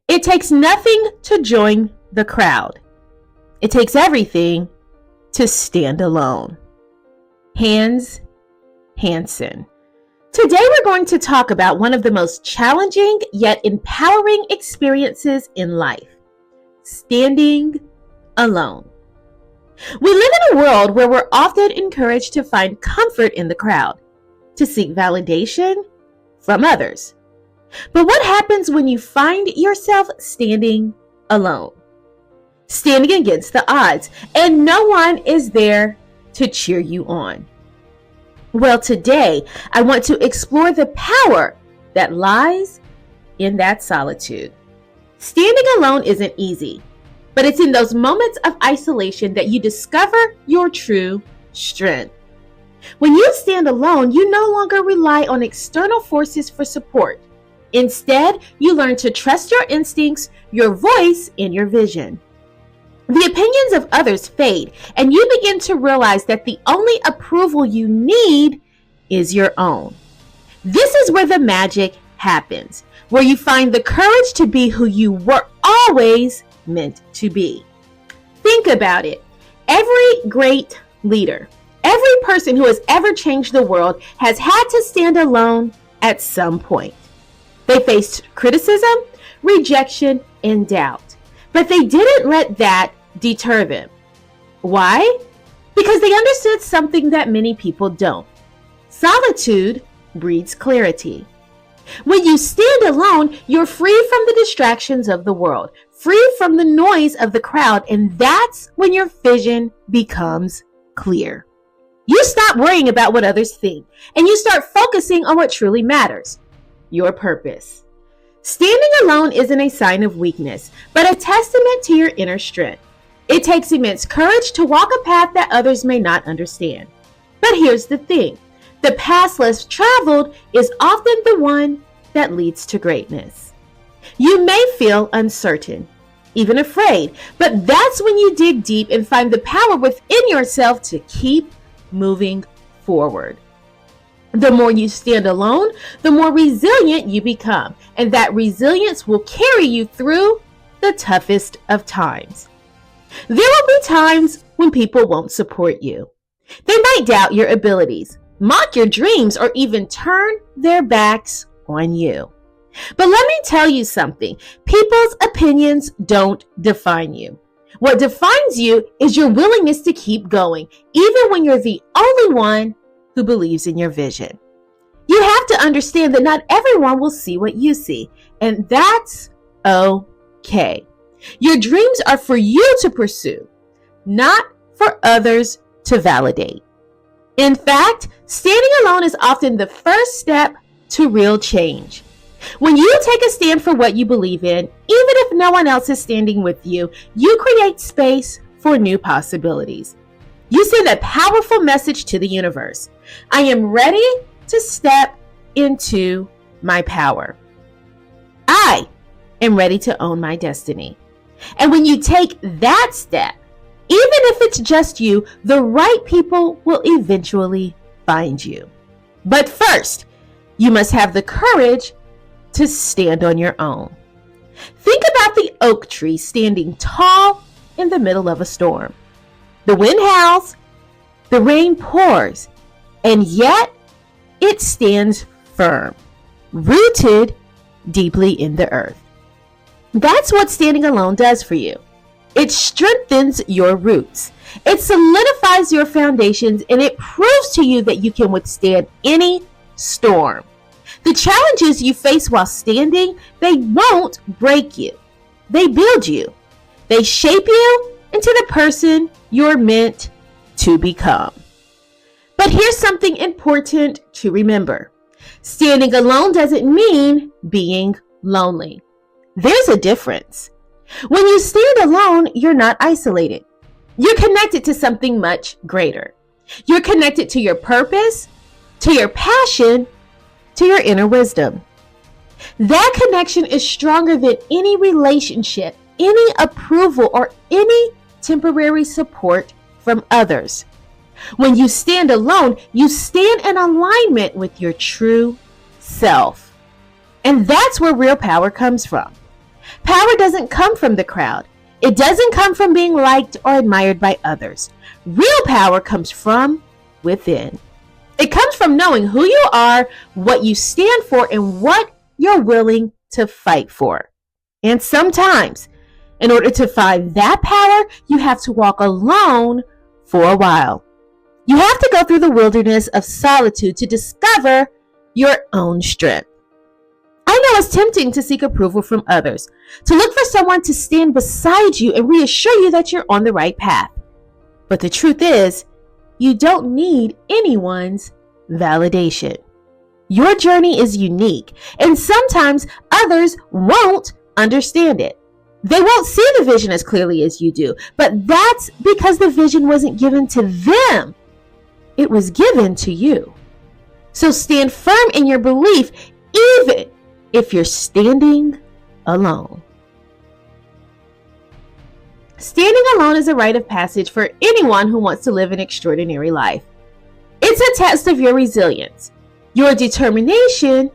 It takes nothing to join the crowd. It takes everything to stand alone. Hans Hansen. Today we're going to talk about one of the most challenging yet empowering experiences in life: standing alone. We live in a world where we're often encouraged to find comfort in the crowd, to seek validation from others. But what happens when you find yourself standing alone? Standing against the odds, and no one is there to cheer you on. Well, today I want to explore the power that lies in that solitude. Standing alone isn't easy, but it's in those moments of isolation that you discover your true strength. When you stand alone, you no longer rely on external forces for support. Instead, you learn to trust your instincts, your voice, and your vision. The opinions of others fade, and you begin to realize that the only approval you need is your own. This is where the magic happens, where you find the courage to be who you were always meant to be. Think about it. Every great leader, every person who has ever changed the world has had to stand alone at some point. They faced criticism, rejection, and doubt. But they didn't let that deter them. Why? Because they understood something that many people don't. Solitude breeds clarity. When you stand alone, you're free from the distractions of the world, free from the noise of the crowd, and that's when your vision becomes clear. You stop worrying about what others think, and you start focusing on what truly matters: your purpose. Standing alone isn't a sign of weakness, but a testament to your inner strength. It takes immense courage to walk a path that others may not understand. But here's the thing: the path less traveled is often the one that leads to greatness. You may feel uncertain, even afraid, but that's when you dig deep and find the power within yourself to keep moving forward. The more you stand alone, the more resilient you become, and that resilience will carry you through the toughest of times. There will be times when people won't support you. They might doubt your abilities, mock your dreams, or even turn their backs on you. But let me tell you something: people's opinions don't define you. What defines you is your willingness to keep going, even when you're the only one who believes in your vision. You have to understand that not everyone will see what you see, and that's okay. Your dreams are for you to pursue, not for others to validate. In fact, standing alone is often the first step to real change. When you take a stand for what you believe in, even if no one else is standing with you, you create space for new possibilities. You send a powerful message to the universe: I am ready to step into my power. I am ready to own my destiny. And when you take that step, even if it's just you, the right people will eventually find you. But first, you must have the courage to stand on your own. Think about the oak tree standing tall in the middle of a storm. The wind howls, the rain pours, and yet it stands firm, rooted deeply in the earth. That's what standing alone does for you. It strengthens your roots. It solidifies your foundations, and it proves to you that you can withstand any storm. The challenges you face while standing, they won't break you. They build you. They shape you into the person you're meant to become. But here's something important to remember. Standing alone doesn't mean being lonely. There's a difference. When you stand alone, you're not isolated. You're connected to something much greater. You're connected to your purpose, to your passion, to your inner wisdom. That connection is stronger than any relationship, any approval, or any temporary support from others. When you stand alone, you stand in alignment with your true self. And that's where real power comes from. Power doesn't come from the crowd. It doesn't come from being liked or admired by others. Real power comes from within. It comes from knowing who you are, what you stand for, and what you're willing to fight for. And sometimes, in order to find that power, you have to walk alone for a while. You have to go through the wilderness of solitude to discover your own strength. I know it's tempting to seek approval from others, to look for someone to stand beside you and reassure you that you're on the right path. But the truth is, you don't need anyone's validation. Your journey is unique, and sometimes others won't understand it. They won't see the vision as clearly as you do, but that's because the vision wasn't given to them. It was given to you. So stand firm in your belief, even if you're standing alone. Standing alone is a rite of passage for anyone who wants to live an extraordinary life. It's a test of your resilience, your determination,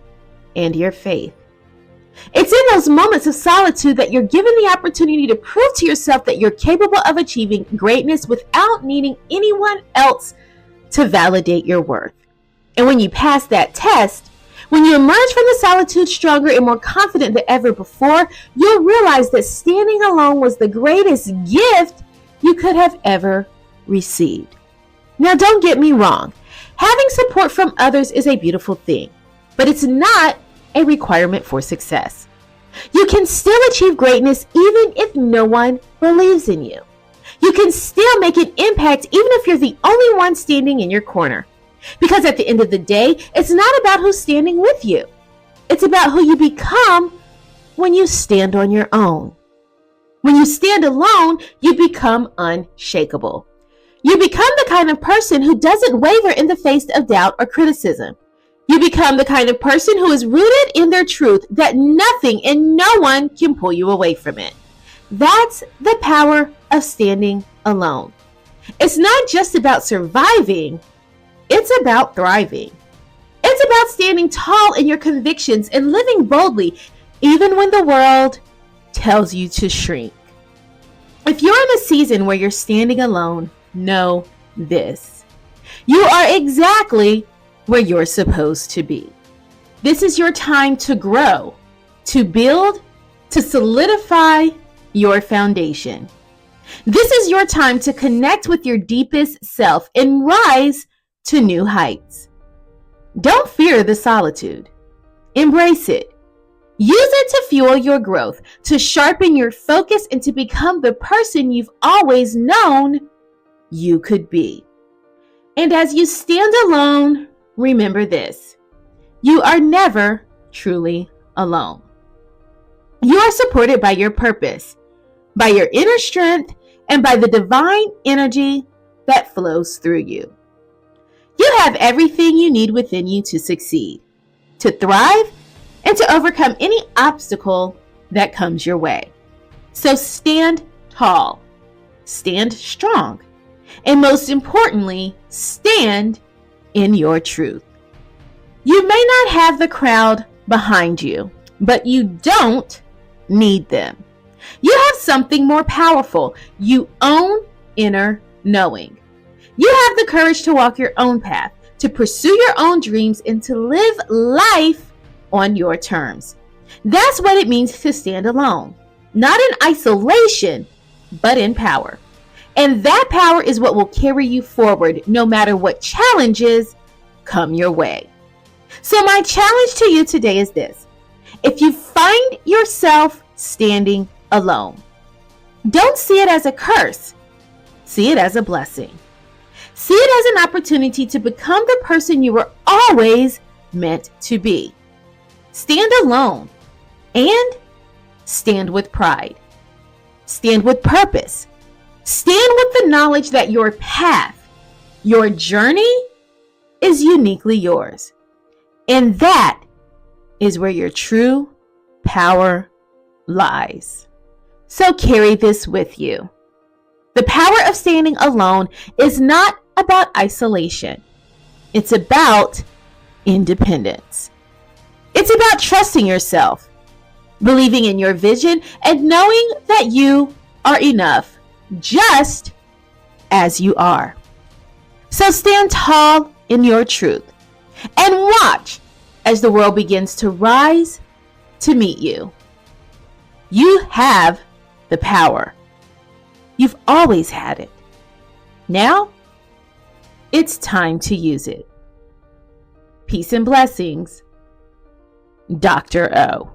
and your faith. It's in those moments of solitude that you're given the opportunity to prove to yourself that you're capable of achieving greatness without needing anyone else to validate your worth. And when you pass that test, when you emerge from the solitude stronger and more confident than ever before, you'll realize that standing alone was the greatest gift you could have ever received. Now, don't get me wrong. Having support from others is a beautiful thing, but it's not a requirement for success. You can still achieve greatness even if no one believes in you. You can still make an impact even if you're the only one standing in your corner. Because at the end of the day, it's not about who's standing with you. It's about who you become when you stand on your own. When you stand alone, you become unshakable. You become the kind of person who doesn't waver in the face of doubt or criticism. You become the kind of person who is rooted in their truth that nothing and no one can pull you away from it. That's the power of standing alone. It's not just about surviving. It's about thriving. It's about standing tall in your convictions and living boldly, even when the world tells you to shrink. If you're in a season where you're standing alone, know this. You are exactly where you're supposed to be. This is your time to grow, to build, to solidify your foundation. This is your time to connect with your deepest self and rise to new heights. Don't fear the solitude. Embrace it. Use it to fuel your growth, to sharpen your focus, and to become the person you've always known you could be. And as you stand alone, remember this: you are never truly alone. You are supported by your purpose, by your inner strength, and by the divine energy that flows through you. You have everything you need within you to succeed, to thrive, and to overcome any obstacle that comes your way. So stand tall, stand strong, and most importantly, stand in your truth. You may not have the crowd behind you, but you don't need them. You have something more powerful. You own inner knowing. You have the courage to walk your own path, to pursue your own dreams, and to live life on your terms. That's what it means to stand alone, not in isolation, but in power. And that power is what will carry you forward no matter what challenges come your way. So my challenge to you today is this: if you find yourself standing alone, don't see it as a curse. See it as a blessing. See it as an opportunity to become the person you were always meant to be. Stand alone and stand with pride. Stand with purpose. Stand with the knowledge that your path, your journey, is uniquely yours. And that is where your true power lies. So carry this with you. The power of standing alone is not about isolation. It's about independence. It's about trusting yourself, believing in your vision, and knowing that you are enough just as you are. So stand tall in your truth and watch as the world begins to rise to meet you. You have the power. You've always had it. Now, it's time to use it. Peace and blessings, Dr. O.